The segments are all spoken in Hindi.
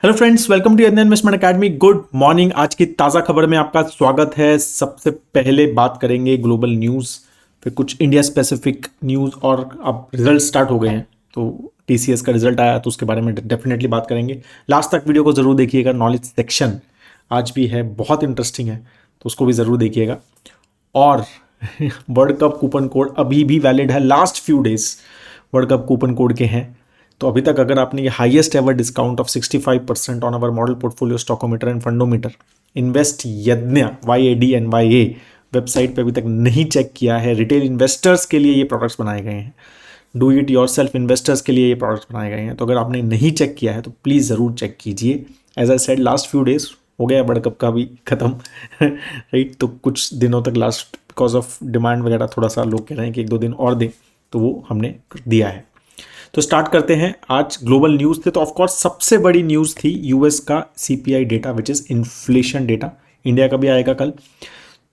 Hello friends, welcome to Indian investment academy. Good morning. आज की ताज़ा खबर में आपका स्वागत है। सबसे पहले बात करेंगे ग्लोबल न्यूज़, फिर कुछ इंडिया स्पेसिफिक न्यूज़ और अब रिजल्ट स्टार्ट हो गए हैं तो टीसीएस का रिजल्ट आया तो उसके बारे में डेफिनेटली बात करेंगे। लास्ट तक वीडियो को ज़रूर देखिएगा। नॉलेज सेक्शन आज भी है, बहुत इंटरेस्टिंग है, तो उसको भी ज़रूर देखिएगा। और वर्ल्ड कप कूपन कोड अभी भी वैलिड है। Last few days world cup coupon code के हैं, तो अभी तक अगर आपने ये highest ever discount off 65% on our model portfolio Stockometer and Fundometer Invest Yadnya YADNYA website पे अभी तक नहीं चेक किया है। रिटेल इन्वेस्टर्स के लिए ये प्रोडक्ट्स बनाए गए हैं, do it your self investors के लिए ये प्रोडक्ट्स बनाए गए हैं। तो अगर आपने नहीं चेक किया है तो प्लीज़ ज़रूर चेक कीजिए। As I said, last few days हो गया वर्ल्ड कप का भी ख़त्म राइट। तो कुछ दिनों तक लास्ट बिकॉज ऑफ डिमांड वगैरह थोड़ा सा लोग कह रहे हैं कि 1-2 दिन और दें, तो वो हमने दिया है। तो स्टार्ट करते हैं। आज ग्लोबल न्यूज़ थे तो ऑफकोर्स सबसे बड़ी न्यूज़ थी यूएस का CPI data, which is inflation data. India का भी आएगा कल,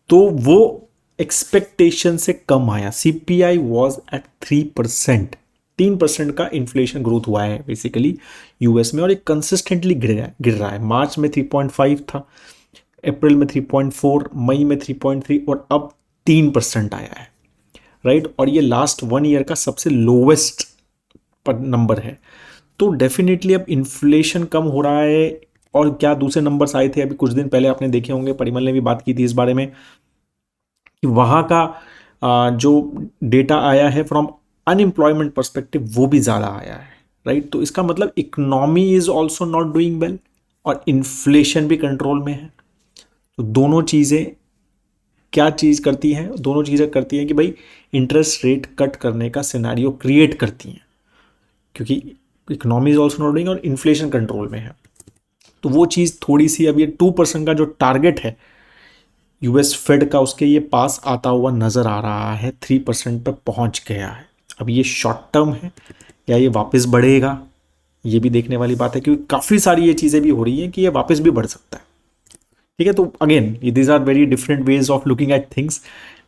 तो वो एक्सपेक्टेशन से कम आया। CPI was at 3%। 3% का इन्फ्लेशन ग्रोथ हुआ है बेसिकली यूएस में, और ये कंसिस्टेंटली गिर रहा है। मार्च में 3.5 था, अप्रैल में 3.4, मई में 3.3 और अब 3% आया है, राइट। और ये लास्ट 1 ईयर का सबसे लोवेस्ट नंबर है। तो डेफिनेटली अब इन्फ्लेशन कम हो रहा है। और क्या दूसरे नंबर्स आए थे अभी कुछ दिन पहले, आपने देखे होंगे, परिमल ने भी बात की थी इस बारे में कि वहाँ का जो डेटा आया है फ्रॉम अनएम्प्लॉयमेंट परस्पेक्टिव वो भी ज़्यादा आया है, राइट। तो इसका मतलब economy is also not doing well और इन्फ्लेशन भी कंट्रोल में है। तो दोनों चीज़ें क्या चीज़ करती हैं? दोनों चीज़ें करती हैं कि भाई इंटरेस्ट रेट कट करने का सिनेरियो क्रिएट करती हैं, क्योंकि economy is also not doing और इन्फ्लेशन कंट्रोल में है। तो वो चीज़ थोड़ी सी, अब ये 2% का जो टारगेट है यूएस फेड का, उसके ये पास आता हुआ नज़र आ रहा है। 3% पर पहुंच गया है। अब ये शॉर्ट टर्म है या ये वापस बढ़ेगा, ये भी देखने वाली बात है, क्योंकि काफ़ी सारी ये चीज़ें भी हो रही हैं कि ये वापस भी बढ़ सकता है। ठीक है, तो again these are very different ways of looking at things.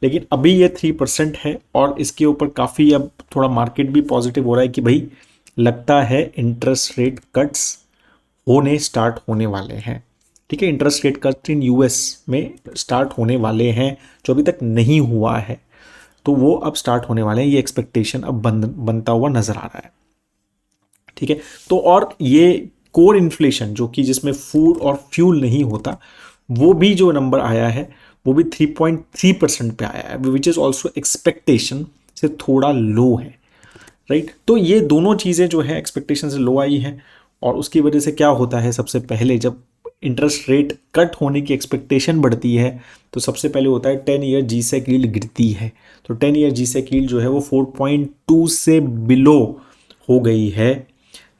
लेकिन अभी ये 3% है और इसके ऊपर काफ़ी अब थोड़ा मार्केट भी पॉजिटिव हो रहा है कि भाई लगता है इंटरेस्ट रेट कट्स होने स्टार्ट होने वाले हैं। ठीक है, interest rate cut in US में स्टार्ट होने वाले हैं, जो अभी तक नहीं हुआ है, तो वो अब स्टार्ट होने वाले हैं। ये एक्सपेक्टेशन अब बनता हुआ नजर आ रहा है। ठीक है, तो और ये कोर इन्फ्लेशन जो कि जिसमें फूड और फ्यूल नहीं होता, वो भी जो नंबर आया है वो भी 3.3% पे आया है, विच इज़ ऑल्सो एक्सपेक्टेशन से थोड़ा लो है, राइट। तो ये दोनों चीज़ें जो है एक्सपेक्टेशन से लो आई हैं, और उसकी वजह से क्या होता है, सबसे पहले जब इंटरेस्ट रेट कट होने की एक्सपेक्टेशन बढ़ती है तो सबसे पहले होता है 10 ईयर जीसेक यील्ड गिरती है। तो 10 ईयर जीसेक यील्ड जो है वो 4.2 से बिलो हो गई है,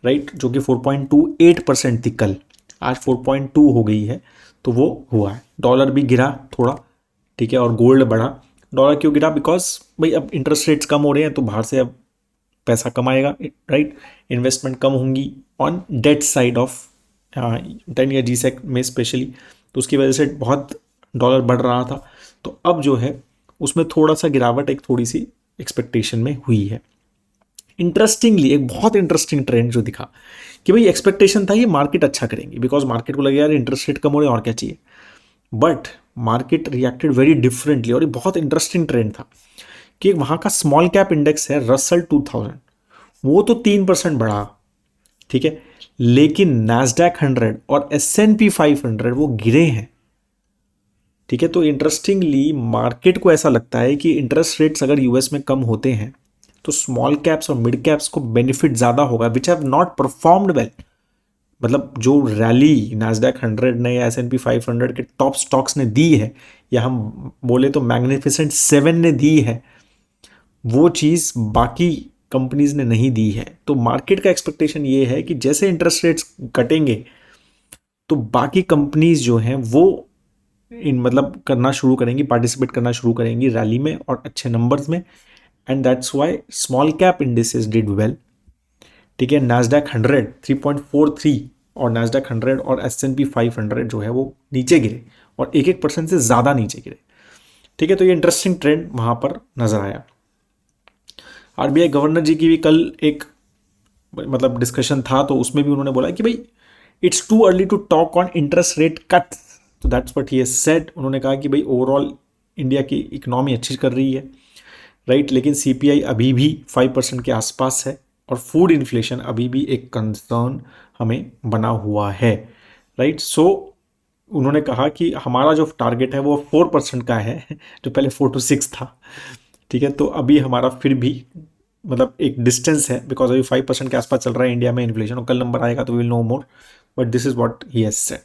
राइट, जो कि 4.28% थी कल, आज 4.2 हो गई है। तो वो हुआ है। डॉलर भी गिरा थोड़ा, ठीक है, और गोल्ड बढ़ा। डॉलर क्यों गिरा? बिकॉज भाई अब इंटरेस्ट रेट्स कम हो रहे हैं तो बाहर से अब पैसा कमाएगा, राइट। इन्वेस्टमेंट कम होंगी on debt side of 10 year G Sec में स्पेशली, तो उसकी वजह से बहुत डॉलर बढ़ रहा था। तो अब जो है उसमें थोड़ा सा गिरावट एक थोड़ी सी एक्सपेक्टेशन में हुई है। इंटरेस्टिंगली एक बहुत इंटरेस्टिंग ट्रेंड जो दिखा कि भाई एक्सपेक्टेशन था ये मार्केट अच्छा करेंगे, बिकॉज मार्केट को लगे यार इंटरेस्ट रेट कम हो रहे हैं और क्या चाहिए, but market reacted very differently. और ये बहुत इंटरेस्टिंग ट्रेंड था कि वहाँ का स्मॉल कैप इंडेक्स है रसल 2000, वो तो 3% बढ़ा, ठीक है, लेकिन नैस्डैक 100 और S&P 500 वो गिरे हैं। ठीक है, तो इंटरेस्टिंगली मार्केट को ऐसा लगता है कि इंटरेस्ट रेट्स अगर यूएस में कम होते हैं तो स्मॉल कैप्स और मिड कैप्स को बेनिफिट ज़्यादा होगा, which have not performed well. मतलब जो रैली नैस्डैक 100 ने या S&P 500 के टॉप स्टॉक्स ने दी है, या हम बोले तो मैग्निफिसेंट 7 ने दी है, वो चीज़ बाकी कंपनीज ने नहीं दी है। तो मार्केट का एक्सपेक्टेशन ये है कि जैसे इंटरेस्ट रेट्स कटेंगे तो बाकी कंपनीज जो हैं वो इन मतलब करना शुरू करेंगी, पार्टिसिपेट करना शुरू करेंगी रैली में और अच्छे नंबर्स में, and that's why small cap indices did well. ठीक है, नैस्डैक 100 3.43 और नैस्डैक 100 और S&P 500 जो है वो नीचे गिरे और 1% से ज़्यादा नीचे गिरे। ठीक है, तो ये इंटरेस्टिंग ट्रेंड वहाँ पर नज़र आया। RBI गवर्नर जी की भी कल एक मतलब डिस्कशन था, तो उसमें भी उन्होंने बोला कि भाई it's too early to talk on interest rate cut, तो that's what he has said. उन्होंने कहा कि भाई ओवरऑल इंडिया की इकोनॉमी अच्छी कर रही है, राइट, लेकिन सीपीआई अभी भी 5% के आसपास है और फूड इन्फ्लेशन अभी भी एक कंसर्न हमें बना हुआ है, राइट। सो उन्होंने कहा कि हमारा जो टारगेट है वो 4% का है, जो पहले 4 to 6 था, ठीक है। तो अभी हमारा फिर भी मतलब एक डिस्टेंस है, बिकॉज अभी 5% के आसपास चल रहा है इंडिया में इन्फ्लेशन, और कल नंबर आएगा तो we'll know more, but this is what he has said.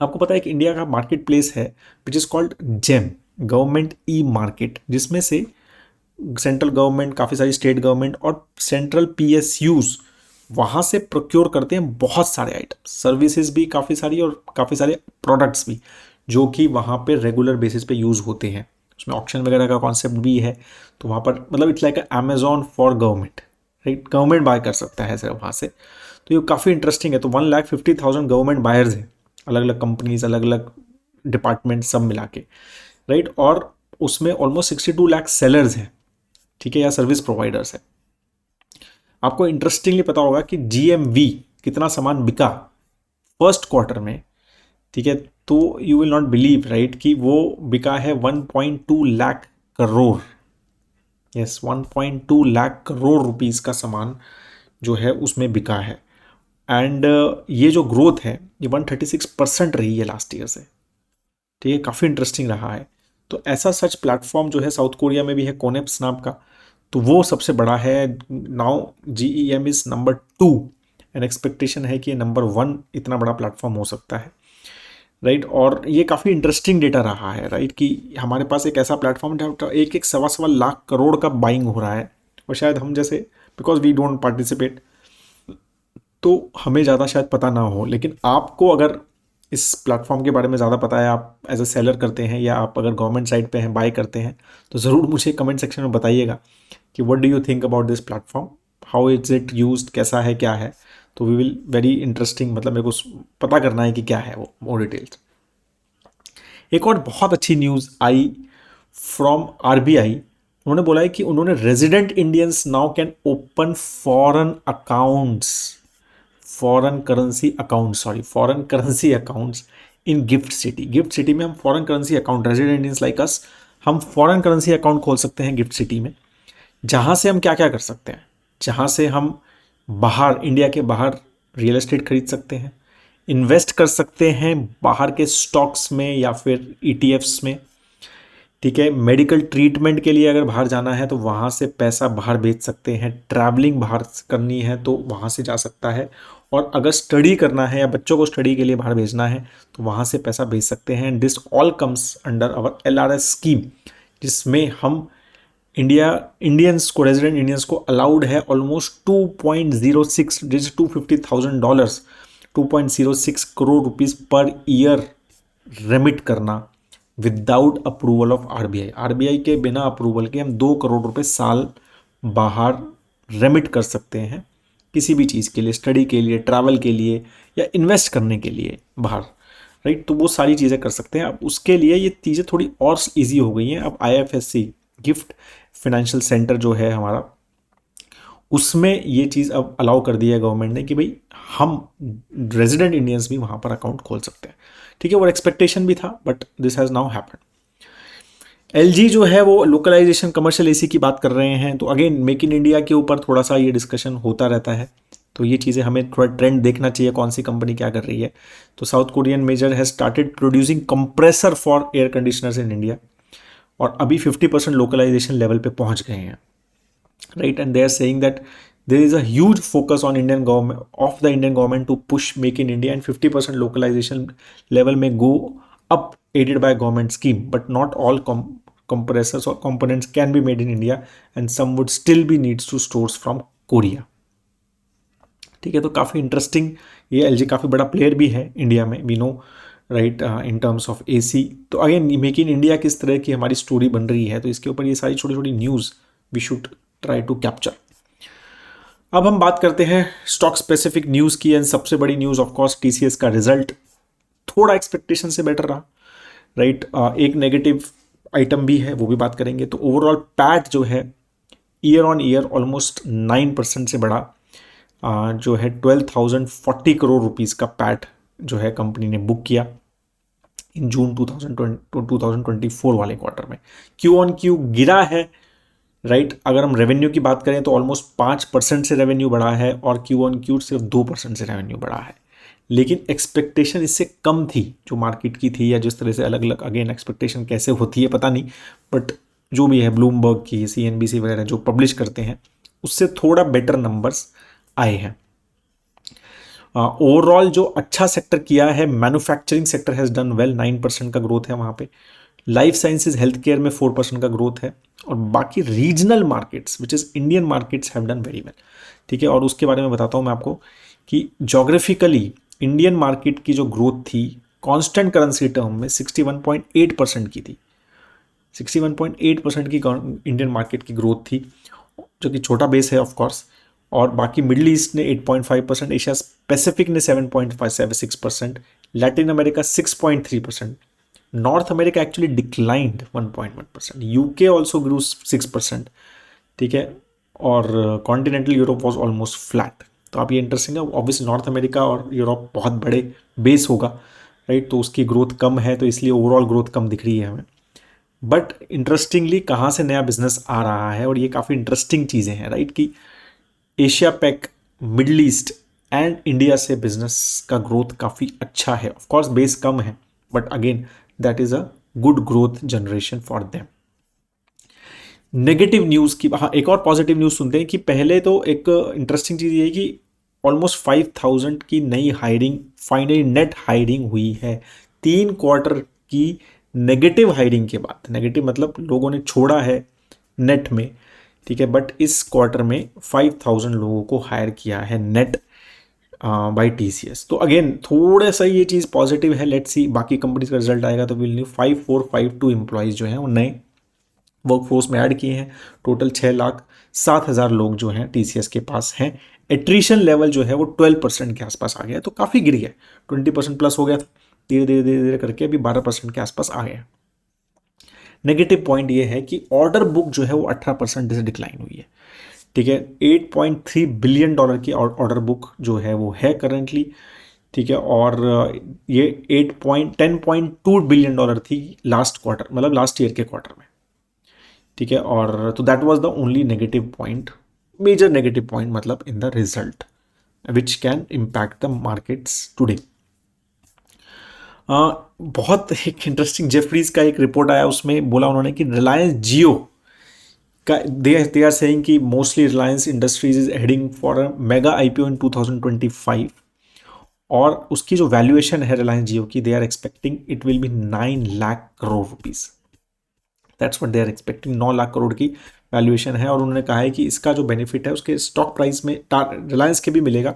आपको पता है कि इंडिया का मार्केट प्लेस है which is called GeM, government e market, जिसमें से सेंट्रल गवर्नमेंट, काफ़ी सारी स्टेट गवर्नमेंट और सेंट्रल पीएसयूज वहाँ से प्रोक्योर करते हैं बहुत सारे आइटम, सर्विसेज भी काफ़ी सारी और काफ़ी सारे प्रोडक्ट्स भी, जो कि वहाँ पे रेगुलर बेसिस पे यूज़ होते हैं। उसमें ऑक्शन वगैरह का कॉन्सेप्ट भी है, तो वहाँ पर मतलब it's like Amazon for government, right, government by कर सकता है सिर्फ वहाँ से। तो ये काफ़ी इंटरेस्टिंग है। तो 1,50,000 गवर्नमेंट बायर्स हैं, अलग अलग कंपनीज, अलग अलग डिपार्टमेंट सब मिला के, राइट, और उसमें ऑलमोस्ट 62 लाख सेलर्स हैं, ठीक है, या सर्विस प्रोवाइडर्स है। आपको इंटरेस्टिंगली पता होगा कि जीएमवी कितना सामान बिका फर्स्ट क्वार्टर में, ठीक है, तो you will not believe, right, कि वो बिका है 1.2 लाख करोड़। यस, 1.2 लाख करोड़ रुपीस का सामान जो है उसमें बिका है। एंड ये जो ग्रोथ है ये 136% रही है लास्ट ईयर से, ठीक है, काफ़ी इंटरेस्टिंग रहा है। तो ऐसा सच प्लेटफॉर्म जो है साउथ कोरिया में भी है, कोनेप्स नाम का, तो वो सबसे बड़ा है। Now GEM is number 2 and expectation है कि ये नंबर 1 इतना बड़ा प्लेटफॉर्म हो सकता है, राइट। और ये काफ़ी इंटरेस्टिंग डेटा रहा है, राइट, कि हमारे पास एक ऐसा प्लेटफॉर्म जहाँ एक एक सवा सवा लाख करोड़ का बाइंग हो रहा है, और शायद हम जैसे, बिकॉज वी डोंट पार्टिसिपेट, तो हमें ज़्यादा शायद पता ना हो, लेकिन आपको अगर इस प्लेटफॉर्म के बारे में ज़्यादा पता है, आप एज अ सेलर करते हैं या आप अगर गवर्नमेंट साइड पे हैं, बाय करते हैं, तो ज़रूर मुझे कमेंट सेक्शन में बताइएगा कि what do you think about this platform, how is it used, कैसा है, क्या है। तो वी विल वेरी इंटरेस्टिंग, मतलब मेरे को पता करना है कि क्या है वो, मोर डिटेल्स। एक और बहुत अच्छी न्यूज़ आई फ्रॉम आरबीआई। उन्होंने बोला है कि उन्होंने resident Indians now can open foreign accounts, foreign currency accounts in gift city. Gift city में हम foreign currency account, resident Indians like us, हम फॉरेन करेंसी अकाउंट खोल सकते हैं गिफ्ट सिटी में। जहाँ से हम क्या क्या कर सकते हैं, जहाँ से हम बाहर, इंडिया के बाहर रियल एस्टेट खरीद सकते हैं, इन्वेस्ट कर सकते हैं बाहर के स्टॉक्स में या फिर ईटीएफ्स में, ठीक है। मेडिकल ट्रीटमेंट के लिए अगर बाहर जाना है तो वहाँ से पैसा बाहर भेज सकते हैं, ट्रैवलिंग बाहर करनी है तो वहाँ से जा सकता है, और अगर स्टडी करना है या बच्चों को स्टडी के लिए बाहर भेजना है तो वहाँ से पैसा भेज सकते हैं। This all comes under our LRS scheme, जिसमें हम इंडियंस को, रेजिडेंट इंडियंस को अलाउड है ऑलमोस्ट 2.06, जिस $250,000, 2.06 crore rupees per year remit करना without approval of RBI. RBI के बिना अप्रूवल के हम 2 करोड़ रुपए साल बाहर रेमिट कर सकते हैं, किसी भी चीज़ के लिए, स्टडी के लिए, ट्रैवल के लिए या इन्वेस्ट करने के लिए बाहर, राइट। तो वो सारी चीज़ें कर सकते हैं। अब उसके लिए ये चीज़ें थोड़ी और ईजी हो गई हैं। अब आईएफएससी, गिफ्ट फाइनेंशियल सेंटर जो है हमारा, उसमें ये चीज़ अब अलाउ कर दिया है गवर्नमेंट ने कि भाई हम रेजिडेंट इंडियंस भी वहाँ पर अकाउंट खोल सकते हैं, ठीक है। वो एक्सपेक्टेशन भी था, but this has now happened. LG जो है वो लोकलाइजेशन, कमर्शियल एसी की बात कर रहे हैं, तो अगेन मेक इन इंडिया के ऊपर थोड़ा सा ये डिस्कशन होता रहता है, तो ये चीज़ें हमें थोड़ा ट्रेंड देखना चाहिए, कौन सी कंपनी क्या कर रही है। तो South Korean major has started producing compressor for air conditioners in India, और अभी 50% लोकलाइजेशन लेवल पे पहुंच गए हैं, right? And they are saying that there is a huge focus on Indian government, of the Indian government, to push make in India, and 50% localization level may go up, aided by government scheme, but not all compressors or components can be made in India, and some would still be needs to source from Korea, ठीक है। तो काफ़ी इंटरेस्टिंग, ये एलजी काफ़ी बड़ा प्लेयर भी है इंडिया में, we know, right, in terms of AC. तो अगेन मेक इन इंडिया किस तरह की हमारी स्टोरी बन रही है, तो इसके ऊपर ये सारी छोटी छोटी news we should try to capture. अब हम बात करते हैं स्टॉक स्पेसिफिक न्यूज़ की, एंड सबसे बड़ी न्यूज़ ऑफ कोर्स टीसीएस का रिजल्ट थोड़ा एक्सपेक्टेशन से बेटर रहा, राइट। एक नेगेटिव आइटम भी है, वो भी बात करेंगे। तो ओवरऑल पैट जो है ईयर ऑन ईयर ऑलमोस्ट 9% से बढ़ा, जो है 12,040 करोड़ रुपीस का पैट जो है कंपनी ने बुक किया इन जून 2024 वाले क्वार्टर में। क्यू ऑन क्यू गिरा है, राइट। अगर हम रेवेन्यू की बात करें तो ऑलमोस्ट 5% से रेवेन्यू बढ़ा है और क्यू ऑन क्यू सिर्फ 2% से रेवेन्यू बढ़ा है। लेकिन एक्सपेक्टेशन इससे कम थी जो मार्केट की थी, या जिस तरह से अलग अलग अगेन एक्सपेक्टेशन कैसे होती है पता नहीं, बट जो भी है ब्लूमबर्ग की, CNBC वगैरह जो पब्लिश करते हैं उससे थोड़ा बेटर नंबर्स आए हैं। ओवरऑल जो अच्छा सेक्टर किया है, manufacturing sector has done well, 9% का ग्रोथ है वहाँ पे। लाइफ साइंसेज हेल्थ केयर में 4% का ग्रोथ है, और बाकी regional markets which is Indian markets have done very well, ठीक है। और उसके बारे में बताता हूँ मैं आपको कि जोग्राफिकली इंडियन मार्केट की जो ग्रोथ थी कांस्टेंट करेंसी टर्म में 61.8% की थी। 61.8% की इंडियन मार्केट की ग्रोथ थी, जो कि छोटा बेस है ऑफ कोर्स। और बाकी मिडिल ईस्ट ने 8.5%, एशिया पैसिफिक ने 7.56%, Latin America 6.3%, North America actually declined 1.1%, UK also grew 6%, ठीक है। और continental Europe was almost flat. तो आप ये इंटरेस्टिंग है, ऑब्वियसली नॉर्थ अमेरिका और यूरोप बहुत बड़े बेस होगा, राइट, तो उसकी ग्रोथ कम है, तो इसलिए ओवरऑल ग्रोथ कम दिख रही है हमें। बट इंटरेस्टिंगली कहाँ से नया बिजनेस आ रहा है, और ये काफ़ी इंटरेस्टिंग चीज़ें हैं, राइट, कि Asia pack, middle east and India से बिजनेस का ग्रोथ काफ़ी अच्छा है। ऑफ कोर्स बेस कम है, but again that is a good growth generation for them. Negative news की, हाँ, एक और पॉजिटिव न्यूज़ सुनते हैं कि पहले तो एक इंटरेस्टिंग चीज़ ये है कि ऑलमोस्ट 5,000 की नई हायरिंग, फाइनली नेट हायरिंग हुई है 3 क्वार्टर की नेगेटिव हायरिंग के बाद। नेगेटिव मतलब लोगों ने छोड़ा है नेट में, ठीक है, बट इस क्वार्टर में 5,000 लोगों को हायर किया है नेट बाय TCS। तो अगेन थोड़ा सा ये चीज़ पॉजिटिव है। लेट्स सी बाकी कंपनीज का रिजल्ट आएगा तो विल न्यू 5452 एम्प्लॉयज़ जो हैं वो नए वर्कफोर्स में ऐड किए हैं। टोटल 6,07,000 लोग जो हैं TCS के पास हैं। एट्रीशन लेवल जो है वो 12% के आसपास आ गया है, तो काफ़ी गिर गया, 20% प्लस हो गया था, धीरे धीरे धीरे धीरे करके अभी 12% के आसपास आ गया। नेगेटिव पॉइंट ये है कि ऑर्डर बुक जो है वो 18% से डिक्लाइन हुई है, ठीक है। $8.3 बिलियन की ऑर्डर बुक जो है वो है करेंटली, ठीक है। और ये 10.2 बिलियन डॉलर थी लास्ट क्वार्टर, मतलब लास्ट ईयर के क्वार्टर में, ठीक है। और तो that was the only negative point, major negative point मतलब in the result which can impact the markets today. बहुत एक इंटरेस्टिंग जेफरीज का एक रिपोर्ट आया, उसमें बोला उन्होंने कि रिलायंस जियो का, दे आर सेइंग कि mostly Reliance industries is heading for a mega IPO in 2025, और उसकी जो वैल्यूएशन है रिलायंस जियो की, they are expecting it will be 9 lakh crore rupees. That's what they are expecting, 9 lakh crore की वैल्यूएशन है। और उन्होंने कहा है कि इसका जो बेनिफिट है उसके स्टॉक प्राइस में रिलायंस के भी मिलेगा।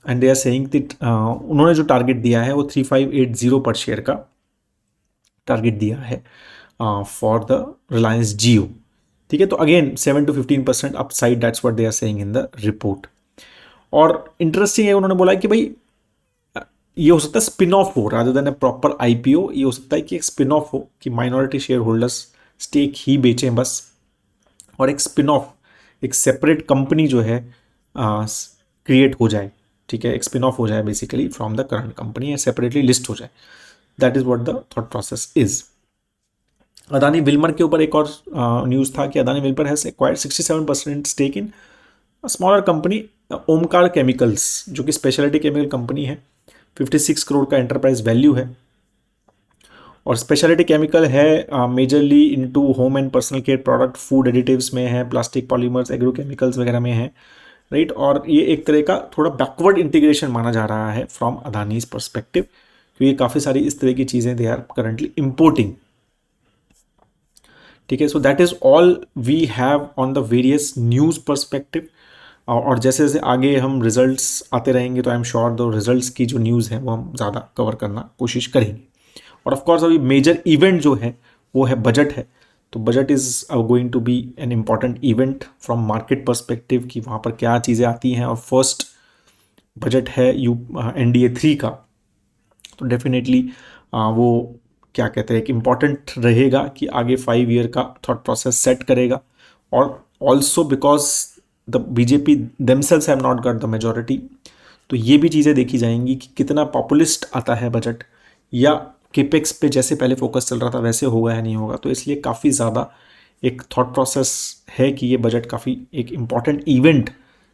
And they are saying that उन्होंने जो टारगेट दिया है वो 3580 पर शेयर का टारगेट दिया है फॉर द रिलायंस जियो, ठीक है। तो again 7 to 15% upside, that's what they are saying in the report. और इंटरेस्टिंग है, उन्होंने बोला कि भाई ये हो सकता है स्पिन ऑफ हो, rather than a proper IPO। ये हो सकता है कि एक स्पिन ऑफ हो, कि माइनॉरिटी शेयर होल्डर्स स्टेक ही बेचें बस, और एक स्पिन ऑफ, एक सेपरेट कंपनी जो है क्रिएट हो जाए, ठीक है। एक स्पिन ऑफ हो जाए basically from the current company, separately list हो जाए। That is what the thought process is. Adani Wilmar के ऊपर एक और न्यूज़ था कि Adani Wilmar has acquired 67% stake in smaller company Omkar chemicals, जो कि स्पेशलिटी केमिकल कंपनी है। 56 करोड़ का एंटरप्राइज वैल्यू है, और स्पेशलिटी केमिकल है majorly into home and personal care product, food additives में है, प्लास्टिक पॉलीमर्स, एग्रोकेमिकल्स वगैरह में है, राइट। और ये एक तरह का थोड़ा बैकवर्ड इंटीग्रेशन माना जा रहा है फ्रॉम अदानीज परस्पेक्टिव, क्योंकि काफ़ी सारी इस तरह की चीज़ें दे आर करंटली इम्पोर्टिंग, ठीक है। So that is all we have on the various news perspective. और जैसे जैसे आगे हम रिजल्ट्स आते रहेंगे तो आई एम श्योर दो रिजल्ट्स की जो न्यूज़ है वो हम ज़्यादा कवर करना कोशिश करेंगे। और ऑफ कोर्स अभी मेजर इवेंट जो है वो है बजट है, तो budget is going to be an important event from market perspective, कि वहाँ पर क्या चीज़ें आती हैं। और फर्स्ट बजट है NDA 3 का, तो डेफिनेटली वो क्या कहते हैं, एक इम्पॉर्टेंट रहेगा कि आगे 5 ईयर का थॉट प्रोसेस सेट करेगा। और also because the BJP themselves have not got the majority. तो ये भी चीज़ें देखी जाएंगी कि कितना पॉपुलिस्ट आता है बजट, या केपेक्स पे जैसे पहले फोकस चल रहा था वैसे होगा या नहीं होगा। तो इसलिए काफ़ी ज़्यादा एक थॉट प्रोसेस है कि ये बजट काफ़ी एक इम्पॉर्टेंट इवेंट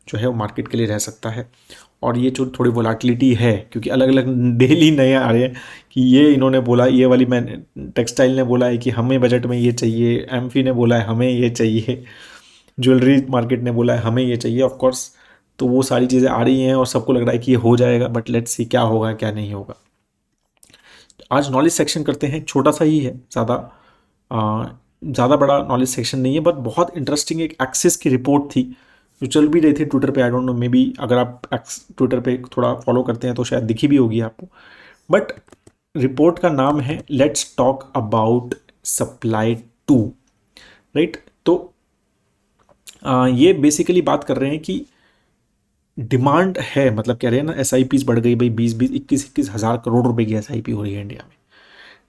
जो है वो मार्केट के लिए रह सकता है। और ये जो थोड़ी वोलाटिलिटी है, क्योंकि अलग अलग डेली नए आ रहे हैं कि ये इन्होंने बोला, ये वाली मैंने टेक्सटाइल ने बोला है कि हमें बजट में ये चाहिए, एमफी ने बोला है हमें ये चाहिए, ज्वेलरी मार्केट ने बोला है हमें ये चाहिए ऑफ कोर्स। तो वो सारी चीज़ें आ रही हैं और सबको लग रहा है कि ये हो जाएगा, बट लेट्स सी क्या होगा क्या नहीं होगा। आज नॉलेज सेक्शन करते हैं, छोटा सा ही है, ज़्यादा बड़ा नॉलेज सेक्शन नहीं है, बट बहुत इंटरेस्टिंग एक एक्सिस की रिपोर्ट थी जो चल भी रही थी ट्विटर पे। I don't know, may be अगर आप ट्विटर पे थोड़ा फॉलो करते हैं तो शायद दिखी भी होगी आपको। बट रिपोर्ट का नाम है let's talk about supply too, right. तो ये बेसिकली बात कर रहे हैं कि डिमांड है, मतलब कह रहे हैं ना एस आई पीज बढ़ गई भाई, 20-21 हज़ार करोड़ रुपए की एस आई पी हो रही है इंडिया में,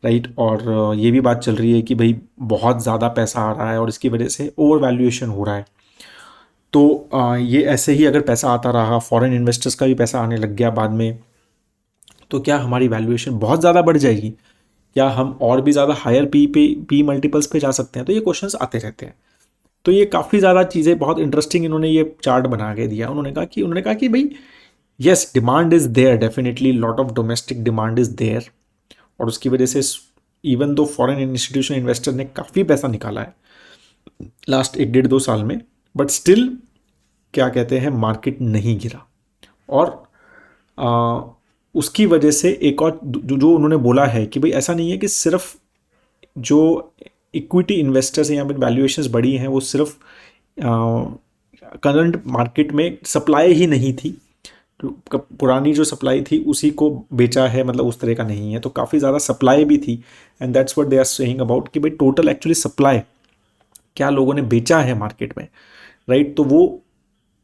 राइट। और ये भी बात चल रही है कि भाई बहुत ज़्यादा पैसा आ रहा है और इसकी वजह से ओवर वैल्यूएशन हो रहा है। तो ये ऐसे ही अगर पैसा आता रहा, फॉरेन इन्वेस्टर्स का भी पैसा आने लग गया बाद में, तो क्या हमारी वैल्यूएशन बहुत ज़्यादा बढ़ जाएगी? क्या हम और भी ज़्यादा हायर पी मल्टीपल्स पे जा सकते हैं? तो ये क्वेश्चंस आते रहते हैं। तो ये काफ़ी ज़्यादा चीज़ें बहुत इंटरेस्टिंग इन्होंने ये चार्ट बना के दिया। उन्होंने कहा कि भाई yes, demand is there, definitely lot of domestic demand is there, और उसकी वजह से even though foreign institution investor ने काफ़ी पैसा निकाला है लास्ट 1-1.5-2 साल में, बट स्टिल क्या कहते हैं, मार्केट नहीं गिरा। और उसकी वजह से एक और जो उन्होंने बोला है कि भाई ऐसा नहीं है कि सिर्फ जो इक्विटी इन्वेस्टर्स यहाँ पे वैल्यूएशंस बढ़ी हैं वो सिर्फ करंट मार्केट में सप्लाई ही नहीं थी, तो पुरानी जो सप्लाई थी उसी को बेचा है, मतलब उस तरह का नहीं है। तो काफ़ी ज़्यादा सप्लाई भी थी, and that's what they are saying about कि भाई टोटल एक्चुअली सप्लाई क्या लोगों ने बेचा है मार्केट में, राइट। तो वो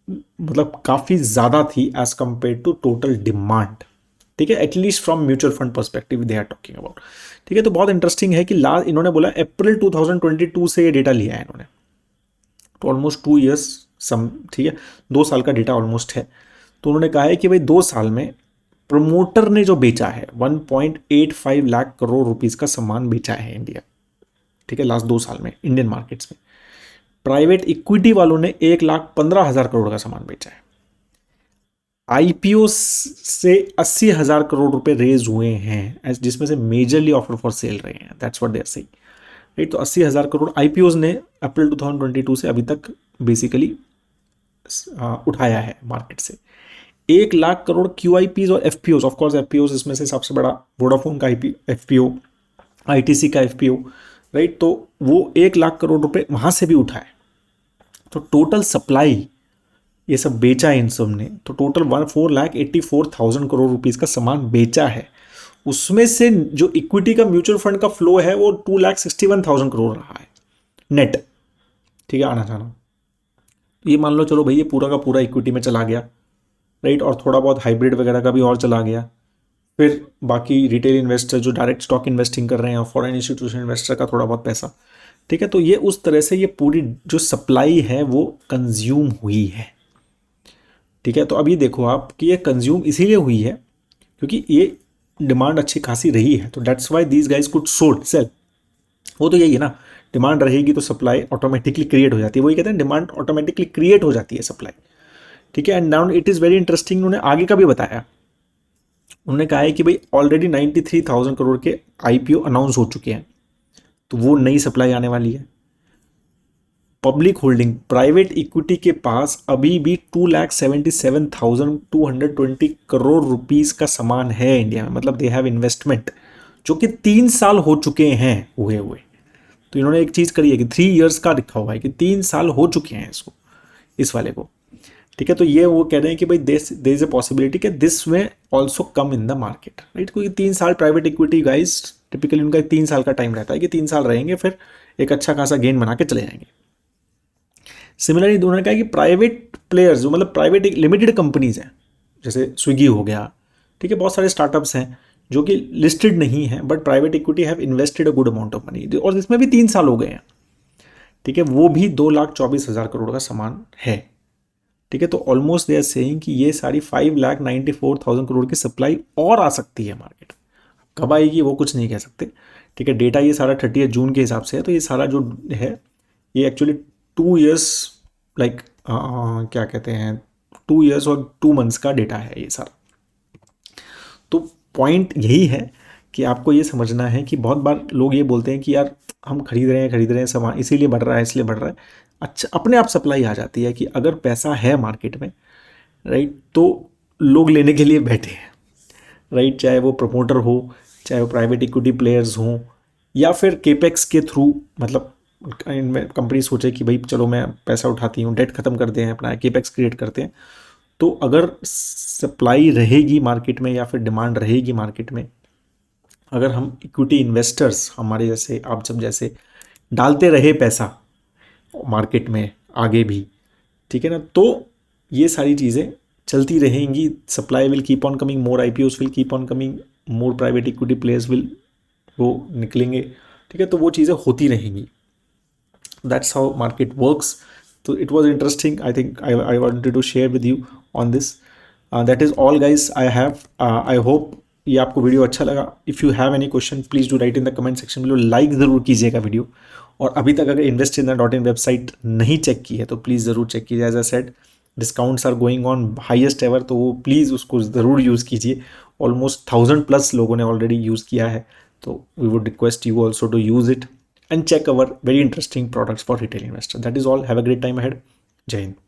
मतलब काफ़ी ज़्यादा थी as compare to total demand, ठीक है, at least from mutual fund perspective they are talking about, ठीक है। तो बहुत इंटरेस्टिंग है कि लास्ट इन्होंने बोला अप्रैल 2022 से ये डेटा लिया है इन्होंने, तो ऑलमोस्ट 2 ईयर्स सम, ठीक है, 2 साल का डेटा ऑलमोस्ट है। तो उन्होंने कहा है कि भाई 2 साल में प्रमोटर ने जो बेचा है 1.85 लाख करोड़ रुपीस का सामान बेचा है इंडिया, ठीक है, लास्ट 2 साल में इंडियन मार्केट्स में। प्राइवेट इक्विटी वालों ने 1,15,000 करोड़ का सामान बेचा है। आईपीओ से 80,000 करोड़ रुपए रेज हुए हैं, जिसमें से मेजरली ऑफर फॉर सेल रहे हैं, that's what they are saying, right. तो 80,000 करोड़ आईपीओज ने अप्रैल 2022 से अभी तक बेसिकली उठाया है मार्केट से। 1 लाख करोड़ क्यूआईपीज और एफपीओज, ऑफकोर्स एफपीओज इसमें से सबसे बड़ा वोडाफोन का एफपीओ, आईटीसी का एफपीओ, राइट। तो वो 1 लाख करोड़ रुपए वहां से भी उठाए। तो टोटल सप्लाई ये सब बेचा है इन सब ने, तो टोटल 4,84,000 करोड़ रुपीस का सामान बेचा है। उसमें से जो इक्विटी का म्यूचुअल फंड का फ्लो है वो 2,61,000 करोड़ रहा है नेट, ठीक है, आना जाना। ये मान लो चलो भाई ये पूरा का पूरा इक्विटी में चला गया, राइट, और थोड़ा बहुत हाइब्रिड वगैरह का भी और चला गया। फिर बाकी रिटेल इन्वेस्टर जो डायरेक्ट स्टॉक इन्वेस्टिंग कर रहे हैं और फॉरेन इंस्टीट्यूशन इन्वेस्टर का थोड़ा बहुत पैसा, ठीक है। तो ये उस तरह से ये पूरी जो सप्लाई है वो कंज्यूम हुई है, ठीक है। तो अब ये देखो आप कि ये कंज्यूम इसीलिए हुई है क्योंकि ये डिमांड अच्छी खासी रही है, तो that's why these guys could sold sell. वो तो यही है ना, डिमांड रहेगी तो सप्लाई ऑटोमेटिकली क्रिएट हो जाती है, वही कहते हैं डिमांड ऑटोमेटिकली क्रिएट हो जाती है सप्लाई, ठीक है। And now it is very interesting, उन्होंने आगे का भी बताया। उन्होंने कहा है कि भाई ऑलरेडी 93,000 करोड़ के आईपीओ अनाउंस हो चुके हैं, तो वो नई सप्लाई आने वाली है। पब्लिक होल्डिंग, प्राइवेट इक्विटी के पास अभी भी 2,77,220 करोड़ रुपीस का सामान है इंडिया में, मतलब दे हैव इन्वेस्टमेंट, जो कि 3 साल हो चुके हैं हुए हुए। तो इन्होंने एक चीज़ करी है कि 3 ईयर्स का लिखा हुआ है कि 3 साल हो चुके हैं इसको, इस वाले को, ठीक है। तो ये वो कह रहे हैं कि भाई देयर इज अ पॉसिबिलिटी कि दिस में also come in the market, right. क्योंकि 3 साल प्राइवेट इक्विटी गाइज टिपिकली उनका 3 साल का टाइम रहता है कि 3 साल रहेंगे, फिर एक अच्छा खासा गेन बना के चले जाएंगे। सिमिलरली उन्होंने कहा कि प्राइवेट प्लेयर्स जो मतलब प्राइवेट लिमिटेड कंपनीज हैं, जैसे स्विगी हो गया, ठीक है, बहुत सारे स्टार्टअप्स हैं जो कि लिस्टेड नहीं है but private equity have invested a good amount of money, और इसमें भी 3 साल हो गए हैं, ठीक है। वो भी 2,24,000 करोड़ का सामान है, ठीक है। तो ऑलमोस्ट दे आर सेइंग कि ये सारी 5,94,000 करोड़ की सप्लाई और आ सकती है मार्केट। कब आएगी वो कुछ नहीं कह सकते, ठीक है। डेटा ये सारा 30 जून के हिसाब से है, तो ये सारा जो है ये एक्चुअली 2 ईयर्स, लाइक क्या कहते हैं, 2 ईयर्स और 2 मंथ्स का डेटा है ये सारा। तो पॉइंट यही है कि आपको ये समझना है कि बहुत बार लोग ये बोलते हैं कि यार हम खरीद रहे हैं सामान, इसीलिए बढ़ रहा है, इसलिए बढ़ रहा है। अच्छा, अपने आप सप्लाई आ जाती है कि अगर पैसा है मार्केट में, राइट, तो लोग लेने के लिए बैठे हैं, राइट। चाहे वो प्रमोटर हो, चाहे वो प्राइवेट इक्विटी प्लेयर्स हों, या फिर केपेक्स के थ्रू, मतलब इनमें कंपनी सोचे कि भाई चलो मैं पैसा उठाती हूँ, डेट खत्म करते हैं, अपना केपेक्स क्रिएट करते हैं। तो अगर सप्लाई रहेगी मार्केट में या फिर डिमांड रहेगी मार्केट में, अगर हम इक्विटी इन्वेस्टर्स हमारे जैसे, आप सब जैसे डालते रहे पैसा मार्केट में आगे भी, ठीक है ना, तो ये सारी चीज़ें चलती रहेंगी। Supply will keep on coming, more IPOs will keep on coming, more private equity players will, वो निकलेंगे, ठीक है। तो वो चीज़ें होती रहेंगी। That's how market works. तो it was interesting, I think I wanted to share with you on this. That is all guys I have. I hope ये आपको वीडियो अच्छा लगा। If you have any question please do write in the comment section below. Like ज़रूर कीजिएगा वीडियो, और अभी तक अगर invest in the dot in website नहीं चेक की है तो प्लीज़ ज़रूर चेक कीजिए। As I said, discounts are going on highest ever, तो वो प्लीज़ उसको ज़रूर यूज़ कीजिए। ऑलमोस्ट 1000+ लोगों ने ऑलरेडी यूज़ किया है, तो we would request you also to use it and check our very interesting products for retail investor. That is all. Have a great time ahead. Jai Hind.